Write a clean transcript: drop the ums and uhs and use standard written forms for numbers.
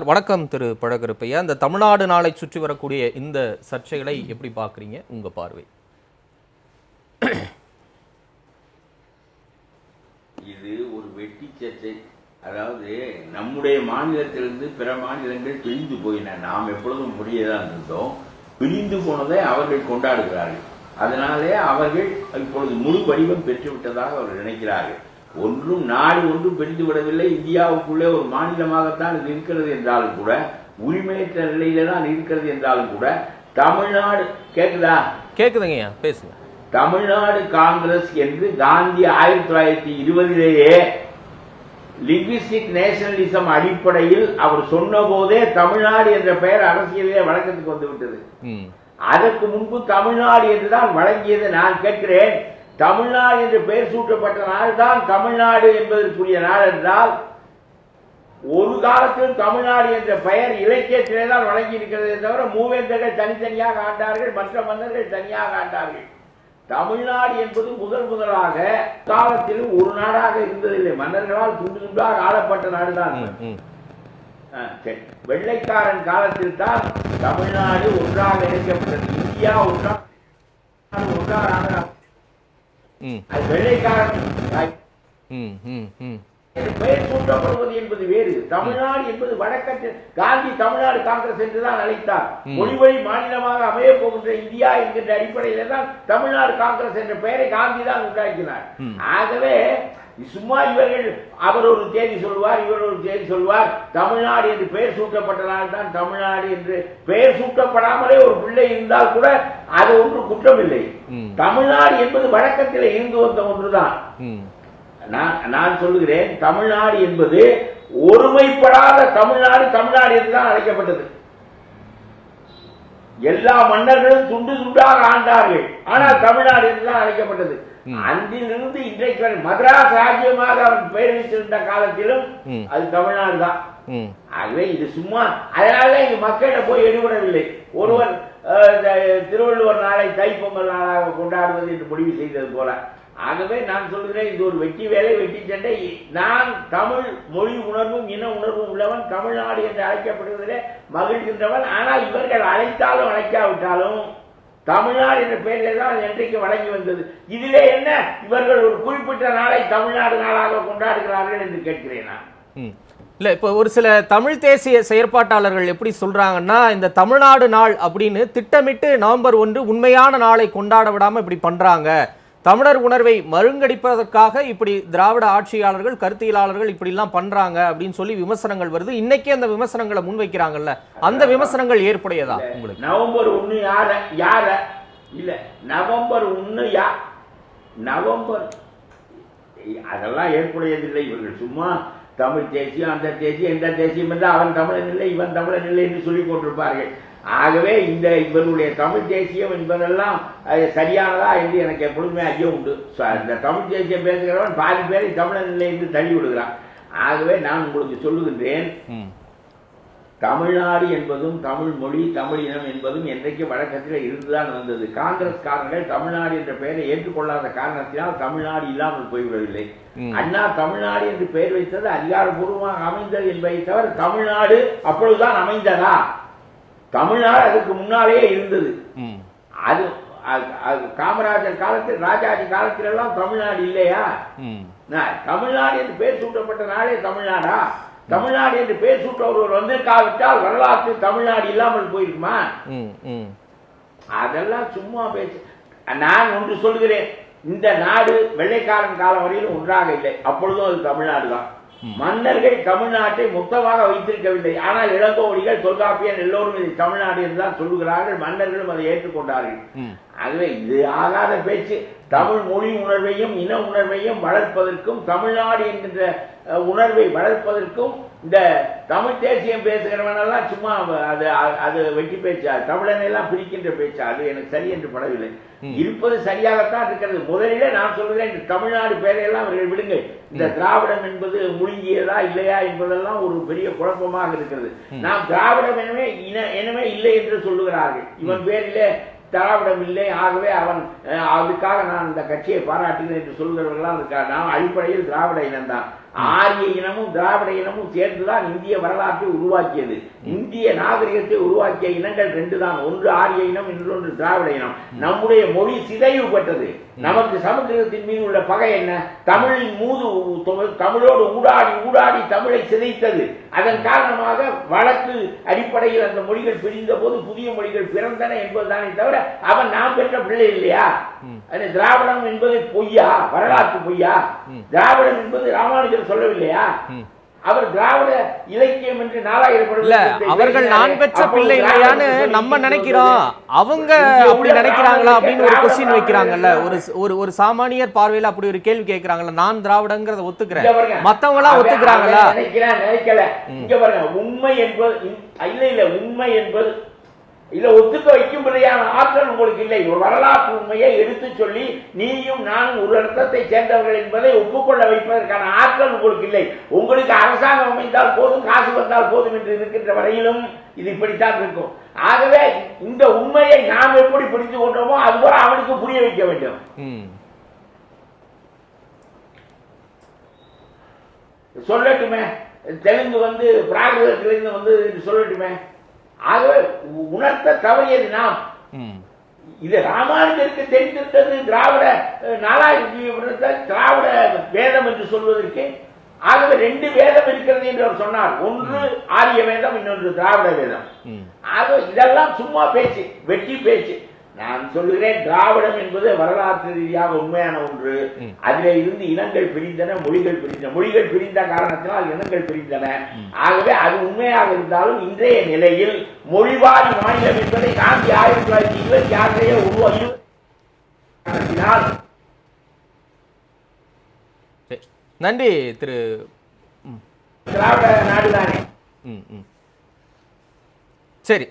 வணக்கம் திரு பழகருப்பையா. இந்த தமிழ்நாடு நாளை சுற்றி வரக்கூடிய இந்த சர்ச்சைகளை எப்படி பார்க்குறீங்க, உங்க பார்வை? இது ஒரு வெட்டி சர்ச்சை. அதாவது நம்முடைய மாநிலத்திலிருந்து பிற மாநிலங்கள் பிரிந்து போயின. நாம் எப்பொழுதும் முடியதான் இருந்தோம். பிரிந்து போனதை அவர்கள் கொண்டாடுகிறார்கள். அதனாலே அவர்கள் இப்பொழுது முழு வடிவம் பெற்றுவிட்டதாக அவர்கள் நினைக்கிறார்கள். ஒன்றும் நாடு ஒன்றும் பிரிந்து விடவில்லை. இந்தியாவுக்குள்ளே ஒரு மாநிலமாகத்தான் இது இருக்கிறது என்றாலும் கூட, உரிமையற்ற நிலையில தான் இருக்கிறது என்றாலும் கூட, தமிழ்நாடு கேக்குதா? கேக்குதுங்க, பேசுங்க. தமிழ்நாடு காங்கிரஸ் என்று காந்தி 1920 லிங்குவிஸ்டிக் நேஷனலிசம் அடிப்படையில் அவர் சொன்ன போதே தமிழ்நாடு என்ற பெயர் அரசியலே வழக்கத்துக்கு வந்துவிட்டது. அதற்கு முன்பு தமிழ்நாடு என்றுதான் வழங்கியது. நான் கேட்கிறேன், தமிழ்நாடு என்று பெயர் சூட்டப்பட்ட நாள் தான் தமிழ்நாடு என்பதற்குரிய நாள் என்றால், ஒரு காலத்தில் தமிழ்நாடு என்ற பெயர் இலக்கியத்திலே தான் வழங்கி இருக்கிறது தவிர மூவேந்தர்கள் தனித்தனியாக ஆண்டார்கள், மற்ற மன்னர்கள் தனியாக ஆண்டார்கள். தமிழ்நாடு என்பது முதலாக காலத்திலும் ஒரு நாடாக இருந்ததில்லை. மன்னர்களால் துண்டு துண்டாக ஆளப்பட்ட நாடுதான். வெள்ளைக்காரன் காலத்தில் தான் தமிழ்நாடு ஒன்றாக இணைக்கப்பட்டது. இந்தியா ஒன்றாக வெள்ளைக்காரன் பெயர் சூட்டப்படுவது என்பது வேறு. தமிழ்நாடு என்பது வழக்கத்தில் காந்தி தமிழ்நாடு காங்கிரஸ் என்றுதான் அழைத்தார். மொழிவழி மாநிலமாக அமைய போகின்ற இந்தியா என்கின்ற அடிப்படையில தான் தமிழ்நாடு காங்கிரஸ் என்ற பெயரை காந்தி தான் உண்டாக்கினார். ஆகவே சும்மா இவர்கள் அவர் ஒரு தேதி சொல்வார், இவர் ஒரு தேதி சொல்வார். தமிழ்நாடு என்று பெயர் சூட்டப்பட்ட நாள் தான் தமிழ்நாடு என்று. பெயர் சூட்டப்படாமலே ஒரு பிள்ளை இருந்தால் கூட அது ஒன்று குற்றமில்லை. தமிழ்நாடு என்பது வழக்கத்தில் இருந்து வந்த ஒன்றுதான். நான் சொல்லுகிறேன், தமிழ்நாடு என்பது ஒருமைப்படாத தமிழ்நாடு தமிழ்நாடு என்றுதான் அழைக்கப்பட்டது. எல்லா மன்னர்களும் துண்டு துண்டாக ஆண்டார்கள், ஆனால் தமிழ்நாடு என்றுதான் அழைக்கப்பட்டது. அன்றிலிருந்து இன்றைக்கு மதராஸ் ராஜ்யமாக அவன் பெயர் வைத்திருந்த காலத்திலும் அது தமிழ்நாடு தான். ஆகவே இது சும்மா அதனால இது மக்களிடம் போய் எடுபடவில்லை. ஒருவர் திருவள்ளுவர் நாளை தைப்பொங்கல் நாளாக கொண்டாடுவது என்று முடிவு செய்தது போல. ஆகவே நான் சொல்கிறேன், இது ஒரு வெட்டி வேலை, வெட்டி சண்டை. நான் தமிழ் மொழி உணர்வும் இன உணர்வும் உள்ளவன், தமிழ்நாடு என்று அழைக்கப்படுவதிலே மகிழ்கின்றவன். ஆனால் இவர்கள் அழைத்தாலும் அழைக்காவிட்டாலும் தமிழ்நாடு என்ற பெயரிலே தான் என்றைக்கு வழங்கி வந்தது. இதிலே என்ன இவர்கள் ஒரு குறிப்பிட்ட நாளை தமிழ்நாடு நாளாக கொண்டாடுகிறார்கள் என்று கேட்கிறேன் நான். இல்ல, இப்போ ஒரு சில தமிழ் தேசிய செயற்பாட்டாளர்கள் எப்படி சொல்றாங்கன்னா, இந்த தமிழ்நாடு நாள் அப்படின்னு திட்டமிட்டு நவம்பர் 1 உண்மையான நாளை கொண்டாட விடாம இப்படி பண்றாங்க. தமிழர் உணர்வை மருங்கடிப்பதற்காக இப்படி திராவிட ஆட்சியாளர்கள், கருத்தியலாளர்கள் இப்படி எல்லாம் பண்றாங்க அப்படின்னு சொல்லி விமர்சனங்கள் வருது. இன்னைக்கே அந்த விமர்சனங்களை முன்வைக்கிறாங்கல்ல, அந்த விமர்சனங்கள் ஏற்புடையதா உங்களுக்கு? நவம்பர் 1 யார இல்ல, நவம்பர் 1 நவம்பர் அதெல்லாம் ஏற்புடையதில்லை. இவர்கள் சும்மா தமிழ் தேசியம், அந்த தேசியம், இந்த தேசியம் என்று அவன் தமிழன் இல்லை இவன் தமிழன் இல்லை என்று சொல்லிக் கொண்டிருப்பார்கள். ஆகவே இவருடைய தமிழ் தேசியம் என்பதெல்லாம் சரியானதா என்று எனக்கு எப்பொழுதுமே ஐயம் உண்டு. இந்த தமிழ் தேசியம் பேசுகிறவன் பாதி பேரை தமிழன் இல்லை என்று தள்ளி விடுகிறான். ஆகவே நான் உங்களுக்கு சொல்லுகின்றேன், தமிழ்நாடு என்பதும் தமிழ் மொழி தமிழ் இனம் என்பதும் என்றைக்கு வழக்கத்தில் இருந்துதான் வந்தது. காங்கிரஸ்காரர்கள் தமிழ்நாடு என்ற பெயரை ஏற்றுக்கொள்ளாத காரணத்தினால் தமிழ்நாடு இல்லாமல் போய்விடவில்லை. அண்ணா தமிழ்நாடு என்று பெயர் வைத்தது அதிகாரப்பூர்வமாக அமைந்தது என்பதை தவிர தமிழ்நாடு அப்பொழுதுதான் அமைந்ததா? தமிழ்நாடு அதுக்கு முன்னாலேயே இருந்தது. அது காமராஜர் காலத்தில், ராஜாஜி காலத்தில் எல்லாம் தமிழ்நாடு இல்லையா? தமிழ்நாடு என்று பெயர் சூட்டப்பட்ட நாளே தமிழ்நாடா? தமிழ்நாடு என்று பெயர் சூட்ட ஒருவர் வந்திருக்காவிட்டால் வரலாற்றில் தமிழ்நாடு இல்லாமல் போயிருக்குமா? அதெல்லாம் சும்மா பேச்சு. நான் ஒன்று சொல்கிறேன், இந்த நாடு வெள்ளைக்காரன் காலம் வரையிலும் ஒன்றாக இல்லை. அப்பொழுதும் அது தமிழ்நாடு தான். மன்னர்கள் தமிழ்நாட்டை மொத்தமாக வைத்திருக்கவில்லை. ஆனால் இளங்கோவடிகள், தொல்காப்பியன் எல்லோரும் இதை தமிழ்நாடு என்றுதான் சொல்லுகிறார்கள். மன்னர்களும் அதை ஏற்றுக்கொண்டார்கள். ஆகவே இது ஆகாத பேச்சு. தமிழ் மொழி உணர்வையும் இன உணர்வையும் வளர்ப்பதற்கும், தமிழ்நாடு என்கின்ற உணர்வை வளர்ப்பதற்கும் இந்த தமிழ் தேசியம் பேசுகிறவனெல்லாம் சும்மா அது வெட்டி பேச்சா, தமிழனை எல்லாம் பிரிக்கின்ற பேச்சா, அது எனக்கு சரி என்று படவில்லை. இருப்பது சரியாகத்தான் இருக்கிறது. முதலிலே நான் சொல்கிறேன், இந்த தமிழ்நாடு பெயரையெல்லாம் அவர்கள் விடுங்கள். இந்த திராவிடம் என்பது முழுங்கியதா இல்லையா என்பதெல்லாம் ஒரு பெரிய குழப்பமாக இருக்கிறது. நாம் திராவிடம் எனவே இல்லை என்று சொல்லுகிறார்கள். இவன் பேரிலே திராவிடம் இல்லை, ஆகவே அவன் அதுக்காக நான் இந்த கட்சியை பாராட்டுகிறேன் என்று சொல்கிறவர்களாம் இருக்கார். நான் அடிப்படையில் திராவிட இனம்தான். ஆரிய இனமும் திராவிட இனமும் சேர்ந்துதான் இந்திய வரலாற்றை உருவாக்கியது. இந்திய நாகரிகத்தை உருவாக்கிய இனங்கள் ரெண்டு தான், ஒன்று ஆரிய இனம், இன்னொன்று திராவிட இனம். நம்முடைய மொழி சிதைவு பெற்றது. நமக்கு சமஸ்கிருதத்தின் மீது உள்ள பகை என்ன? தமிழின் தமிழோடு ஊடாடி ஊடாடி தமிழை சிதைத்தது. அதன் காரணமாக வழக்கு அடிப்படையில் அந்த மொழிகள் பிரிந்த போது புதிய மொழிகள் பிறந்தன என்பதுதானே தவிர அவன் நாம் பெற்ற பிள்ளை இல்லையா? திராவிடம் என்பது பொய்யா? வரலாற்று பொய்யா? திராவிடம் என்பது ராமானுஜர் சொல்லவில்லையா? அவர் திராவிட இலக்கியம் என்று இல்ல, அவர்கள் நான் பெற்ற பிள்ளை இல்லையான்னு நம்ம நினைக்கிறோம், அவங்க அப்படி நினைக்கிறாங்களா அப்படின்னு ஒரு கொஸ்டின் வைக்கிறாங்கல்ல. ஒரு சாமானியர் பார்வையில அப்படி ஒரு கேள்வி கேட்கிறாங்கல்ல. நான் திராவிடங்கிறத ஒத்துக்கிறேன், மத்தவங்க எல்லாம் ஒத்துக்கிறாங்களா? நினைக்கல. இங்க பாருங்க, உண்மை என்பது இல்ல உண்மை என்பது இல்ல ஒத்துக்க வைக்கும்படியான ஆற்றல் உங்களுக்கு இல்லை. ஒரு வரலாற்று உண்மையை எடுத்து சொல்லி நீயும் நானும் ஒரு அர்த்தத்தை சேர்ந்தவர்கள் என்பதை ஒப்புக்கொள்ள வைப்பதற்கான ஆற்றல் உங்களுக்கு இல்லை. உங்களுக்கு அரசாங்கம் அமைந்தால் போதும், காசு வந்தால் போதும் என்று இருக்கின்ற வரையிலும் இது இப்படித்தான் இருக்கும். ஆகவே இந்த உண்மையை நாம் எப்படி புரிந்து கொண்டோமோ அதுபோல அவனுக்கு புரிய வைக்க வேண்டும். சொல்லட்டுமே, தெலுங்கு பிராகிருதத்திலிருந்து சொல்லட்டுமே. ஆகவே உணர்த்த தவறியது நாம். இது ராமானுஜருக்கு தெரிந்திருந்தது திராவிட திராவிட வேதம் என்று சொல்வதற்கு. ஆகவே ரெண்டு வேதம் இருக்கிறது என்று அவர் சொன்னார். ஒன்று ஆரிய வேதம், இன்னொன்று திராவிட வேதம். ஆகவே இதெல்லாம் சும்மா பேச்சு, வெட்டி பேச்சு. நான் சொல்லுகிறேன், திராவிடம் என்பது வரலாற்று ரீதியாக உண்மையான ஒன்று. அதிலே இருந்து இனங்கள் பிரிந்தன, மொழிகள் பிரிந்தன. மொழிகள் பிரிந்த காரணத்தினால் இனங்கள் பிரிந்தன. ஆகவே அது உண்மையாக இருந்தாலும் இன்றைய நிலையில் மொழிவாரி மாநிலம் என்பதை காந்தி 1926 உருவாக்கினால் நன்றி திரு திராவிட நாடுதானே. சரி.